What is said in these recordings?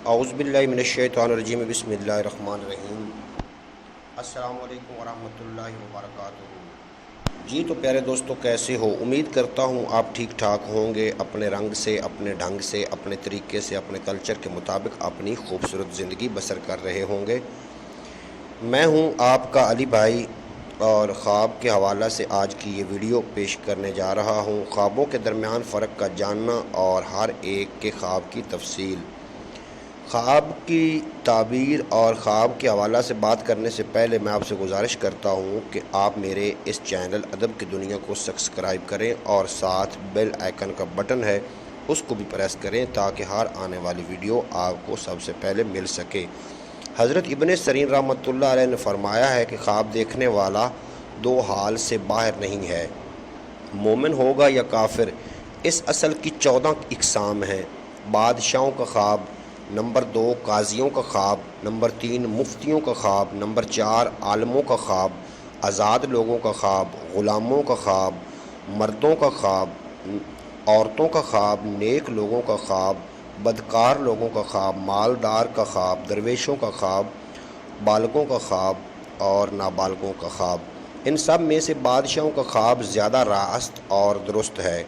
اعوذ باللہ من الشیطان الرجیم بسم اللہ الرحمن الرحیم۔ السلام علیکم ورحمۃ اللہ وبرکاتہ۔ جی تو پیارے دوستو، کیسے ہو؟ امید کرتا ہوں آپ ٹھیک ٹھاک ہوں گے، اپنے رنگ سے، اپنے ڈھنگ سے، اپنے طریقے سے، اپنے کلچر کے مطابق اپنی خوبصورت زندگی بسر کر رہے ہوں گے۔ میں ہوں آپ کا علی بھائی، اور خواب کے حوالہ سے آج کی یہ ویڈیو پیش کرنے جا رہا ہوں۔ خوابوں کے درمیان فرق کا جاننا اور ہر ایک کے خواب کی تفصیل۔ خواب کی تعبیر اور خواب کے حوالہ سے بات کرنے سے پہلے میں آپ سے گزارش کرتا ہوں کہ آپ میرے اس چینل ادب کی دنیا کو سسکرائب کریں اور ساتھ بیل آئیکن کا بٹن ہے اس کو بھی پریس کریں تاکہ ہر آنے والی ویڈیو آپ کو سب سے پہلے مل سکے۔ حضرت ابن سیرین رحمۃ اللہ علیہ نے فرمایا ہے کہ خواب دیکھنے والا دو حال سے باہر نہیں ہے، مومن ہوگا یا کافر۔ اس اصل کی 14 اقسام ہیں۔ بادشاہوں کا خواب، نمبر 2 قاضیوں کا خواب، نمبر 3 مفتیوں کا خواب، نمبر 4 عالموں کا خواب، آزاد لوگوں کا خواب، غلاموں کا خواب، مردوں کا خواب، عورتوں کا خواب، نیک لوگوں کا خواب، بدکار لوگوں کا خواب، مالدار کا خواب، درویشوں کا خواب، بالغوں کا خواب اور نابالغوں کا خواب۔ ان سب میں سے بادشاہوں کا خواب زیادہ راست اور درست ہے،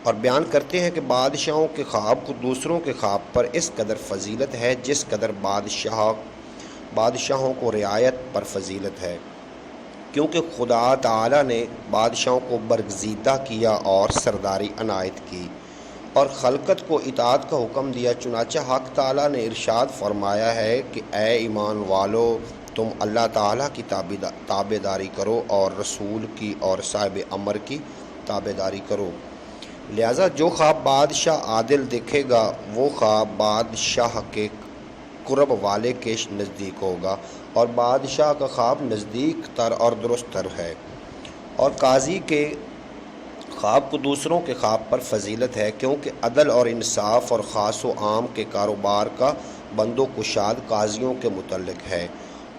اور بیان کرتے ہیں کہ بادشاہوں کے خواب کو دوسروں کے خواب پر اس قدر فضیلت ہے جس قدر بادشاہوں کو رعایت پر فضیلت ہے، کیونکہ خدا تعالی نے بادشاہوں کو برگزیدہ کیا اور سرداری عنایت کی اور خلقت کو اطاعت کا حکم دیا۔ چنانچہ حق تعالی نے ارشاد فرمایا ہے کہ اے ایمان والو، تم اللہ تعالیٰ کی تابع داری کرو اور رسول کی اور صاحب امر کی تابع داری کرو۔ لہذا جو خواب بادشاہ عادل دیکھے گا وہ خواب بادشاہ کے قرب والے کے نزدیک ہوگا، اور بادشاہ کا خواب نزدیک تر اور درست تر ہے۔ اور قاضی کے خواب کو دوسروں کے خواب پر فضیلت ہے، کیونکہ عدل اور انصاف اور خاص و عام کے کاروبار کا بند و کشاد قاضیوں کے متعلق ہے۔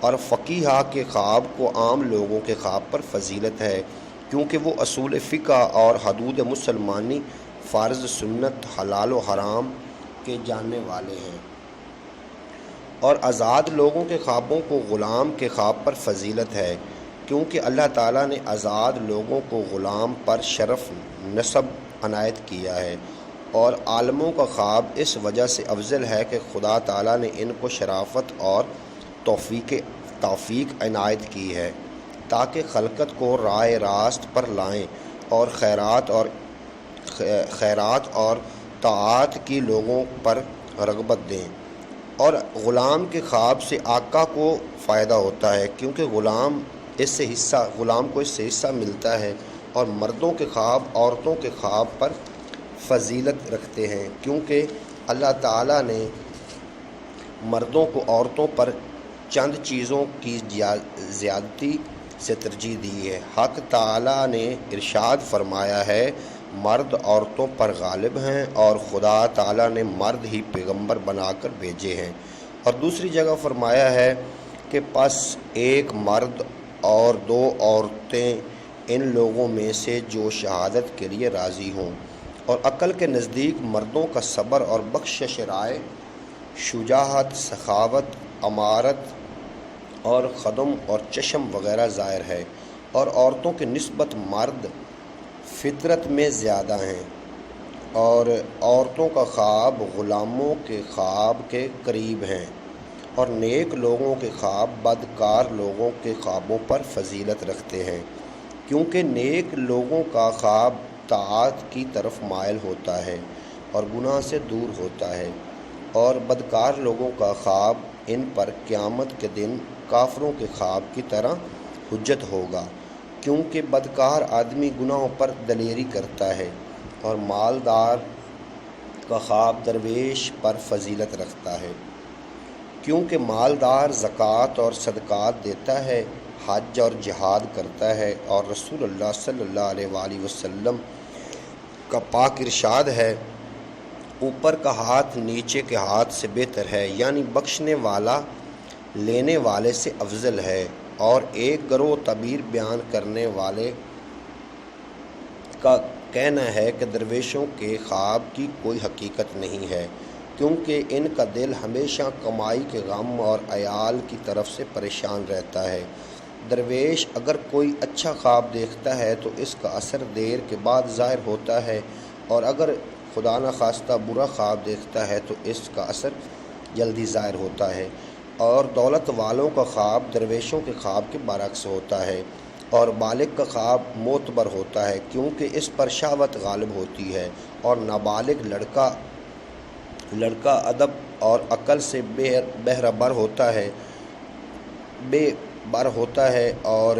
اور فقیہ کے خواب کو عام لوگوں کے خواب پر فضیلت ہے، کیونکہ وہ اصول فقہ اور حدود مسلمانی، فرض سنت، حلال و حرام کے جاننے والے ہیں۔ اور آزاد لوگوں کے خوابوں کو غلام کے خواب پر فضیلت ہے، کیونکہ اللہ تعالیٰ نے آزاد لوگوں کو غلام پر شرف نصب عنایت کیا ہے۔ اور عالموں کا خواب اس وجہ سے افضل ہے کہ خدا تعالیٰ نے ان کو شرافت اور توفیق عنایت کی ہے تاکہ خلقت کو راہ راست پر لائیں اور خیرات اور طاعات کی لوگوں پر رغبت دیں۔ اور غلام کے خواب سے آقا کو فائدہ ہوتا ہے، کیونکہ غلام کو اس سے حصہ ملتا ہے۔ اور مردوں کے خواب عورتوں کے خواب پر فضیلت رکھتے ہیں، کیونکہ اللہ تعالیٰ نے مردوں کو عورتوں پر چند چیزوں کی زیادتی سے ترجیح دی ہے۔ حق تعالیٰ نے ارشاد فرمایا ہے، مرد عورتوں پر غالب ہیں اور خدا تعالیٰ نے مرد ہی پیغمبر بنا کر بھیجے ہیں۔ اور دوسری جگہ فرمایا ہے کہ پس ایک مرد اور 2 عورتیں ان لوگوں میں سے جو شہادت کے لیے راضی ہوں۔ اور عقل کے نزدیک مردوں کا صبر اور بخشش رائے، شجاعت، سخاوت، امارت اور خدم اور چشم وغیرہ ظاہر ہے، اور عورتوں کی نسبت مرد فطرت میں زیادہ ہیں۔ اور عورتوں کا خواب غلاموں کے خواب کے قریب ہیں، اور نیک لوگوں کے خواب بدکار لوگوں کے خوابوں پر فضیلت رکھتے ہیں، کیونکہ نیک لوگوں کا خواب طاعت کی طرف مائل ہوتا ہے اور گناہ سے دور ہوتا ہے، اور بدکار لوگوں کا خواب ان پر قیامت کے دن کافروں کے خواب کی طرح حجت ہوگا، کیونکہ بدکار آدمی گناہوں پر دلیری کرتا ہے۔ اور مالدار کا خواب درویش پر فضیلت رکھتا ہے، کیونکہ مالدار زکوٰۃ اور صدقات دیتا ہے، حج اور جہاد کرتا ہے، اور رسول اللہ صلی اللہ علیہ وآلہ وسلم کا پاک ارشاد ہے، اوپر کا ہاتھ نیچے کے ہاتھ سے بہتر ہے، یعنی بخشنے والا لینے والے سے افضل ہے۔ اور ایک گروہ تعبیر بیان کرنے والے کا کہنا ہے کہ درویشوں کے خواب کی کوئی حقیقت نہیں ہے، کیونکہ ان کا دل ہمیشہ کمائی کے غم اور عیال کی طرف سے پریشان رہتا ہے۔ درویش اگر کوئی اچھا خواب دیکھتا ہے تو اس کا اثر دیر کے بعد ظاہر ہوتا ہے، اور اگر خدا نخواستہ برا خواب دیکھتا ہے تو اس کا اثر جلدی ظاہر ہوتا ہے۔ اور دولت والوں کا خواب درویشوں کے خواب کے برعکس ہوتا ہے، اور بالغ کا خواب معتبر ہوتا ہے کیونکہ اس پر شہوت غالب ہوتی ہے، اور نابالغ لڑکا ادب اور عقل سے بے بر ہوتا ہے اور